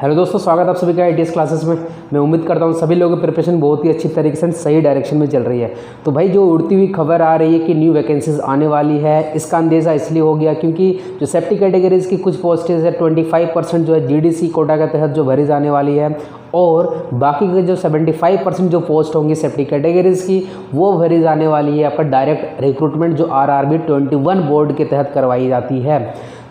Hello दोस्तों, स्वागत है आप सभी का ITS क्लासेस में। मैं उम्मीद करता हूँ सभी लोगों की प्रिपरेशन बहुत ही अच्छी तरीके से सही डायरेक्शन में चल रही है। तो भाई जो उड़ती हुई खबर आ रही है कि न्यू वैकेंसीज आने वाली है, इसका अंदेशा इसलिए हो गया क्योंकि जो सेफ्टी कैटेगरीज की कुछ पोस्टेज है 25% जो है GDC कोटा के तहत जो भरी जाने वाली है, और बाकी के जो 75% जो पोस्ट होंगी सेफ्टी कैटेगरीज की वो भरी जाने वाली है आपका डायरेक्ट रिक्रूटमेंट जो RRB 21 बोर्ड के तहत करवाई जाती है।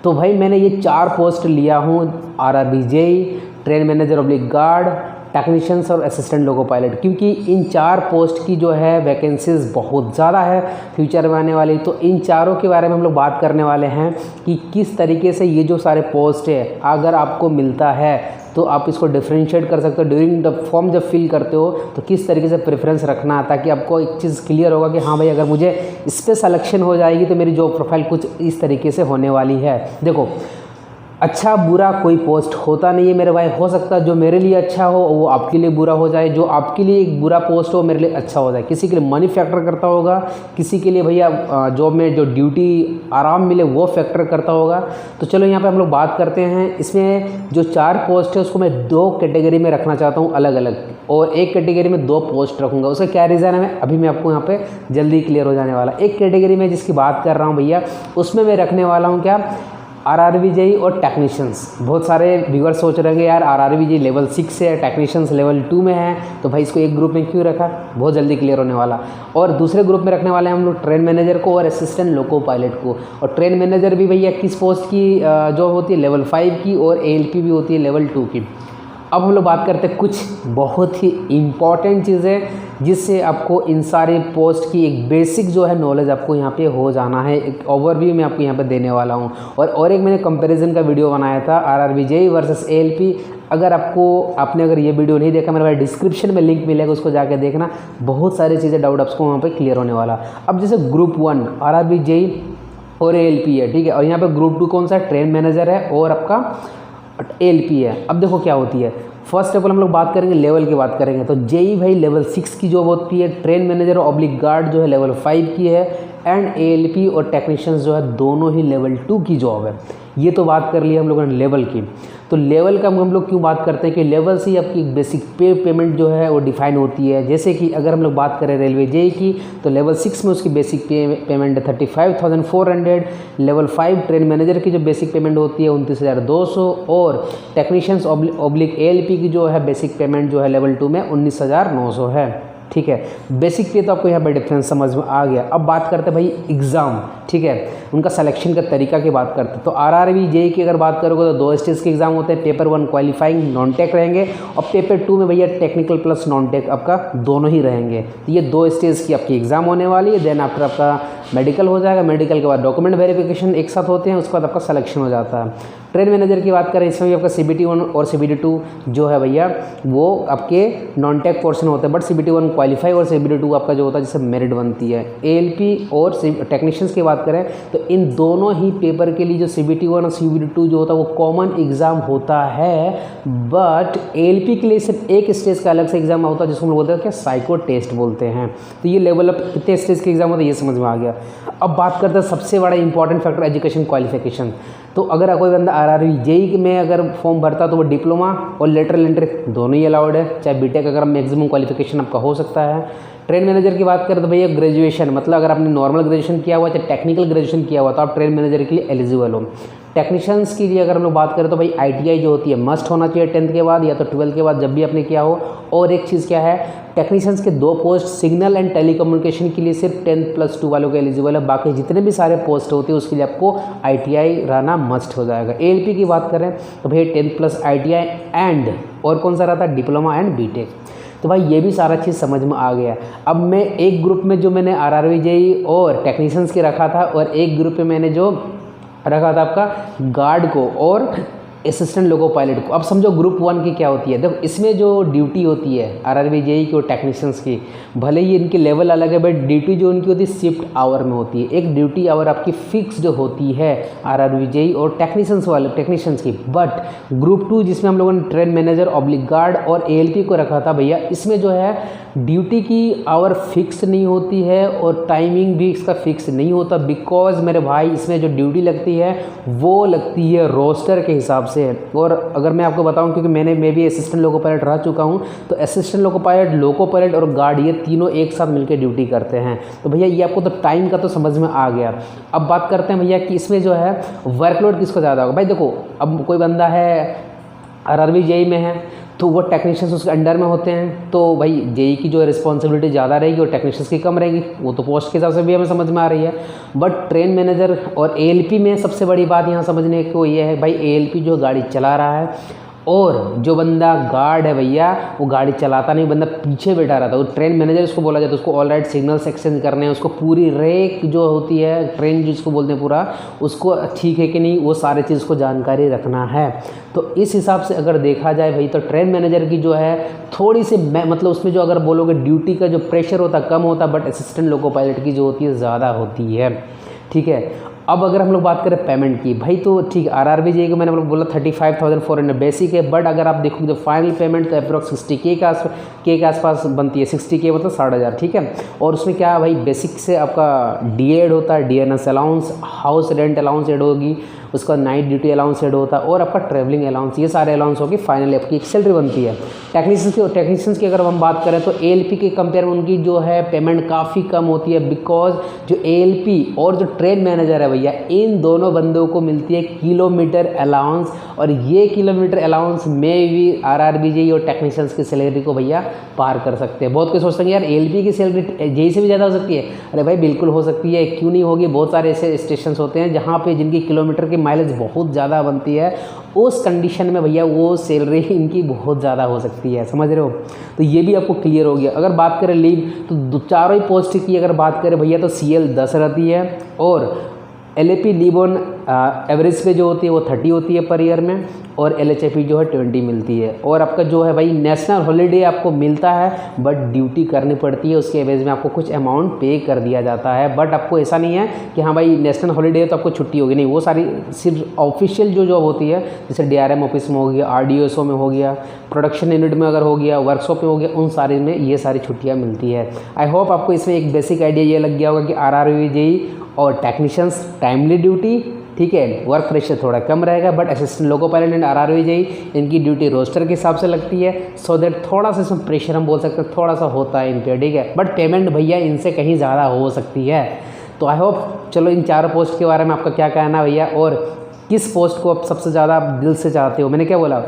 तो भाई मैंने ये 4 पोस्ट लिया हूँ, RRB JEE, train manager oblique guard, technicians और असिस्टेंट लोको पायलट, क्योंकि इन 4 पोस्ट की जो है वैकेंसीज बहुत ज़्यादा है फ्यूचर में आने वाली। तो इन चारों के बारे में हम लोग बात करने वाले हैं कि किस तरीके से ये जो सारे पोस्ट है अगर आपको मिलता है तो आप इसको डिफ्रेंशिएट कर सकते हो। ड्यूरिंग द फॉर्म जब फिल करते हो तो किस तरीके से प्रेफरेंस रखना है, ताकि आपको एक चीज़ क्लियर होगा कि हाँ भाई अगर मुझे इस पर सिलेक्शन हो जाएगी तो मेरी जॉब प्रोफाइल कुछ इस तरीके से होने वाली है। देखो, अच्छा बुरा कोई पोस्ट होता नहीं है मेरे भाई। हो सकता है जो मेरे लिए अच्छा हो वो आपके लिए बुरा हो जाए, जो आपके लिए एक बुरा पोस्ट हो मेरे लिए अच्छा हो जाए। किसी के लिए मनी फैक्टर करता होगा, किसी के लिए भैया जॉब में जो ड्यूटी आराम मिले वो फैक्टर करता होगा। तो चलो यहाँ पे हम लोग बात करते हैं। इसमें जो 4 पोस्ट है उसको मैं 2 कैटेगरी में रखना चाहता हूँ अलग अलग, और एक कैटेगरी में 2 पोस्ट रखूँगा। उसका क्या रीज़न है अभी मैं आपको यहाँ पर जल्दी क्लियर हो जाने वाला। एक कैटेगरी में जिसकी बात कर रहा हूँ भैया, उसमें मैं रखने वाला हूँ क्या, RRB JEE और टेक्नीशियंस। बहुत सारे व्यूअर सोच रहे हैं यार RRB JEE लेवल 6 से है, टेक्नीशियंस लेवल 2 में है, तो भाई इसको एक ग्रुप में क्यों रखा। बहुत जल्दी क्लियर होने वाला। और दूसरे ग्रुप में रखने वाले हैं हम लोग ट्रेन मैनेजर को और असिस्टेंट लोको पायलट को। और ट्रेन मैनेजर भी भैया किस पोस्ट की जॉब होती है, लेवल 5 की, और ALP भी होती है लेवल 2 की। अब हम लोग बात करते हैं कुछ बहुत ही इम्पॉर्टेंट चीज़ें जिससे आपको इन सारे पोस्ट की एक बेसिक जो है नॉलेज आपको यहाँ पे हो जाना है। एक ओवरव्यू मैं आपको यहाँ पे देने वाला हूँ। और एक मैंने कंपैरिजन का वीडियो बनाया था RRB JEE वर्सेस ALP। अगर आपने अगर ये वीडियो नहीं देखा, मेरे भाई डिस्क्रिप्शन में लिंक मिलेगा, उसको जाके देखना। बहुत सारी चीज़ें डाउट आपको वहाँ पर क्लियर होने वाला। अब जैसे ग्रुप 1 RRB JEE और ALP है, ठीक है, और यहाँ पर ग्रुप 2 कौन सा है, ट्रेन मैनेजर है और आपका ALP है। अब देखो क्या होती है, फर्स्ट ऑफ ऑल हम लोग बात करेंगे लेवल की बात करेंगे तो JEE भाई लेवल 6 की जॉब होती है, ट्रेन मैनेजर ऑब्लिक गार्ड जो है लेवल 5 की है, एंड ALP और टेक्नीशियंस जो है दोनों ही लेवल 2 की जॉब है। ये तो बात कर ली हम लोगों ने लेवल की। तो लेवल का हम लोग क्यों बात करते हैं कि लेवल से ही आपकी बेसिक पेमेंट जो है वो डिफाइन होती है। जैसे कि अगर हम लोग बात करें रेलवे JEE की तो लेवल 6 में उसकी बेसिक पेमेंट है 35,400, लेवल 5 ट्रेन मैनेजर की जो बेसिक पेमेंट होती है 29,200, और टेक्नीशियंस ऑब्लिक ALP की जो है बेसिक पेमेंट जो है लेवल 2 में 19,900 है। ठीक है, बेसिक पे तो आपको यहाँ पर डिफरेंस समझ में आ गया। अब बात करते हैं भाई एग्ज़ाम, ठीक है, उनका सिलेक्शन का तरीका की बात करते हैं। तो RRB JEE की अगर बात करोगे तो 2 स्टेज के एग्जाम होते हैं। पेपर 1 क्वालिफाइंग नॉन टेक रहेंगे, और पेपर 2 में भैया टेक्निकल प्लस नॉन टेक आपका दोनों ही रहेंगे। तो ये 2 स्टेज की आपकी एग्जाम होने वाली है। देन आफ्टर आपका मेडिकल हो जाएगा, मेडिकल के बाद डॉक्यूमेंट वेरिफिकेशन एक साथ होते हैं, उसके बाद आपका सिलेक्शन हो जाता है। ट्रेन मैनेजर की बात करें, इसमें भी आपका CBT 1 और CBT 2 जो है भैया वो आपके नॉन टेक पोर्शन होते हैं, बट CBT 1 क्वालिफाई और CBT 2 आपका जो होता है जिससे मेरिट बनती है। ALP और टेक्नीशियंस की बात करें तो इन दोनों ही पेपर के लिए जो CBT 1 और CBT 2 जो होता है वो कॉमन एग्जाम होता है, बट ALP के लिए सिर्फ एक स्टेज का अलग से एग्जाम होता है जिसको हम लोग बोलते हैं क्या, साइको टेस्ट बोलते हैं। तो ये लेवल अप कितने स्टेज के एग्जाम होते हैं ये समझ में आ गया। अब बात करते हैं सबसे बड़ा इंपॉर्टेंट फैक्टर एजुकेशन क्वालिफिकेशन। तो अगर कोई बंदा RRB JEE में अगर फॉर्म भरता तो वो डिप्लोमा और लेटरल एंट्री दोनों ही अलाउड है, चाहे बीटेक अगर मैक्सिमम क्वालिफिकेशन आपका हो सकता है। ट्रेन मैनेजर की बात करें तो भैया ग्रेजुएशन, मतलब अगर आपने नॉर्मल ग्रेजुएशन किया हुआ चाहे टेक्निकल ग्रेजुएशन किया हुआ तो आप ट्रेन मैनेजर के लिए एलिजिबल हो। टेक्नीशियंस के लिए अगर हम लोग बात करें तो भाई ITI जो होती है मस्ट होना चाहिए 10th के बाद या तो 12th के बाद जब भी आपने किया हो। और एक चीज़ क्या है, टेक्नीशियंस के 2 पोस्ट सिग्नल एंड टेलीकम्युनिकेशन के लिए सिर्फ 10+2 वालों के एलिजिबल है, बाकी जितने भी सारे पोस्ट होते हैं उसके लिए आपको ITI रहना मस्ट हो जाएगा। ALP की बात करें तो भैया 10+ ITI एंड और कौन सा रहता है, डिप्लोमा एंड बीटेक। तो भाई ये भी सारा चीज़ समझ में आ गया। अब मैं एक ग्रुप में जो मैंने RRB JEE और टेक्नीशियंस के रखा था, और एक ग्रुप में मैंने जो रखा था आपका गार्ड को और असिस्टेंट लोको पायलट को। अब समझो ग्रुप 1 की क्या होती है। देखो इसमें जो ड्यूटी होती है RRB JEE की और टेक्नीशियंस की, भले ही इनके लेवल अलग है बट ड्यूटी जो उनकी होती है शिफ्ट आवर में होती है। एक ड्यूटी आवर आपकी फिक्स्ड होती है RRB JEE और टेक्नीशियंस की। बट ग्रुप 2 जिसमें हम लोगों ने ट्रेन मैनेजर ऑब्लिक गार्ड और ALP को रखा था भैया, इसमें जो है ड्यूटी की आवर फिक्स नहीं होती है और टाइमिंग भी इसका फिक्स नहीं होता, बिकॉज मेरे भाई इसमें जो ड्यूटी लगती है वो लगती है रोस्टर के हिसाब से। और अगर मैं आपको बताऊं, क्योंकि मैं भी असिस्टेंट लोको पायलट रह चुका हूं, तो असिस्टेंट लोको पायलट और गार्ड ये तीनों एक साथ मिलकर ड्यूटी करते हैं। तो भैया ये आपको तो टाइम का तो समझ में आ गया। अब बात करते हैं भैया कि इसमें जो है वर्कलोड किसको ज़्यादा होगा। भाई देखो, अब कोई बंदा है आरआरबी जेई में है तो वो टेक्नीशियंस उसके अंडर में होते हैं, तो भाई जेई की जो रिस्पॉन्सिबिलिटी ज़्यादा रहेगी और टेक्नीशियंस की कम रहेगी, वो तो पोस्ट के हिसाब से भी हमें समझ में आ रही है। बट ट्रेन मैनेजर और एएलपी में सबसे बड़ी बात यहाँ समझने को ये है भाई, एएलपी जो गाड़ी चला रहा है और जो बंदा गार्ड है भैया वो गाड़ी चलाता नहीं, बंदा पीछे बैठा रहता है। वो ट्रेन मैनेजर उसको बोला जाता है, उसको ऑल राइट सिग्नल्स एक्सचेंज करने हैं, उसको पूरी रेक जो होती है ट्रेन जिसको बोलते हैं पूरा, उसको ठीक है कि नहीं वो सारी चीज़ को जानकारी रखना है। तो इस हिसाब से अगर देखा जाए भाई, तो ट्रेन मैनेजर की जो है थोड़ी सी मतलब उसमें जो अगर बोलोगे ड्यूटी का जो प्रेशर होता कम होता, बट असिस्टेंट लोको पायलट की जो होती है ज़्यादा होती है। ठीक है, अब अगर हम लोग बात करें पेमेंट की, भाई तो ठीक आरआरबी जेई को मैंने बोला 35,400 बेसिक है, बट अगर आप देखोगे तो फाइनल पेमेंट तो अप्रॉक्स 60K के आसपास बनती है। 60K मतलब 60,000। ठीक है, और उसमें क्या भाई बेसिक से आपका डी एड होता है, dearness allowance, house rent allowance add होगी, उसका नाइट ड्यूटी अलाउंस एड होता है और आपका ट्रैवलिंग अलाउंस, ये सारे अलाउंस होगी। फाइनली आपकी एक सैलरी बनती है। टेक्नीशियंस की अगर हम बात करें तो एएलपी के कंपेयर में उनकी जो है पेमेंट काफ़ी कम होती है, बिकॉज जो एएलपी और जो ट्रेन मैनेजर है भैया, इन दोनों बंदों को मिलती है किलोमीटर अलाउंस, और ये किलोमीटर अलाउंस में भी आरआरबी जेई और टेक्नीशियंस की सैलरी को भैया पार कर सकते हैं। बहुत कोई सोचते हैं यार एएलपी की सैलरी जेई से भी ज़्यादा हो सकती है। अरे भाई बिल्कुल हो सकती है, क्यों नहीं होगी। बहुत सारे ऐसे स्टेशन होते हैं जहाँ पे जिनकी किलोमीटर की माइलेज बहुत ज़्यादा बनती है, उस कंडीशन में भैया वो सैलरी इनकी बहुत ज़्यादा हो सकती है, समझ रहे हो। तो ये भी आपको क्लियर हो गया। अगर बात करें लीव, तो चारों ही पोस्ट की अगर बात करें भैया तो CL 10 रहती है, और LAP लीव ऑन एवरेज पे जो होती है वो 30 होती है पर ईयर में, और LHAP जो है 20 मिलती है। और आपका जो है भाई नेशनल हॉलीडे आपको मिलता है, बट ड्यूटी करनी पड़ती है, उसके एवरेज में आपको कुछ अमाउंट पे कर दिया जाता है। बट आपको ऐसा नहीं है कि हाँ भाई नेशनल हॉलीडे है तो आपको छुट्टी होगी, नहीं, वो सारी सिर्फ ऑफिशियल जो जॉब होती है, जैसे DRM ऑफिस में हो गया, RDSO में हो गया, प्रोडक्शन यूनिट में अगर हो गया, वर्कशॉप में हो गया, उन सारे में ये सारी छुट्टियाँ मिलती है। आई होप आपको इसमें एक बेसिक आइडिया ये लग गया होगा कि आरआरबी जेई और टेक्नीशियंस टाइमली ड्यूटी, ठीक है, वर्क प्रेशर थोड़ा कम रहेगा, but assistant loco pilot and RRB JE इनकी ड्यूटी रोस्टर के हिसाब से लगती है, सो दैट थोड़ा सा इसमें प्रेशर हम बोल सकते हैं थोड़ा सा होता है इन पे, ठीक है, बट पेमेंट भैया इनसे कहीं ज़्यादा हो सकती है। तो आई होप, चलो इन चारों पोस्ट के बारे में आपका क्या कहना भैया, और किस पोस्ट को आप सबसे ज़्यादा दिल से चाहते हो। मैंने क्या बोला,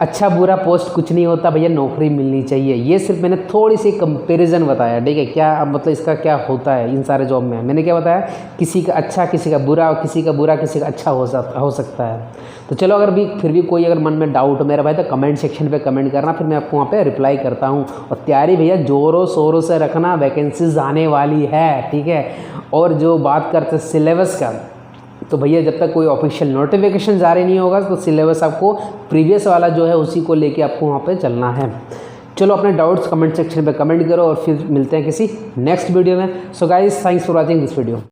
अच्छा बुरा पोस्ट कुछ नहीं होता भैया, नौकरी मिलनी चाहिए। ये सिर्फ मैंने थोड़ी सी कंपैरिजन बताया, ठीक है, क्या मतलब इसका क्या होता है इन सारे जॉब में। मैंने क्या बताया, किसी का अच्छा किसी का बुरा, किसी का बुरा किसी का अच्छा हो सकता है। तो चलो अगर भी फिर भी कोई अगर मन में डाउट हो मेरा भाई, तो कमेंट सेक्शन पे कमेंट करना, फिर मैं आपको वहाँ पे रिप्लाई करता हूँ। और तैयारी भैया ज़ोरों शोरों से रखना, वैकेंसीज आने वाली है, ठीक है। और जो बात करते हैं सिलेबस का, तो भैया जब तक कोई ऑफिशियल नोटिफिकेशन जारी नहीं होगा तो सिलेबस आपको प्रीवियस वाला जो है उसी को लेके आपको वहाँ पे चलना है। चलो अपने डाउट्स कमेंट सेक्शन पे कमेंट करो, और फिर मिलते हैं किसी नेक्स्ट वीडियो में। So guys, thanks for watching this video.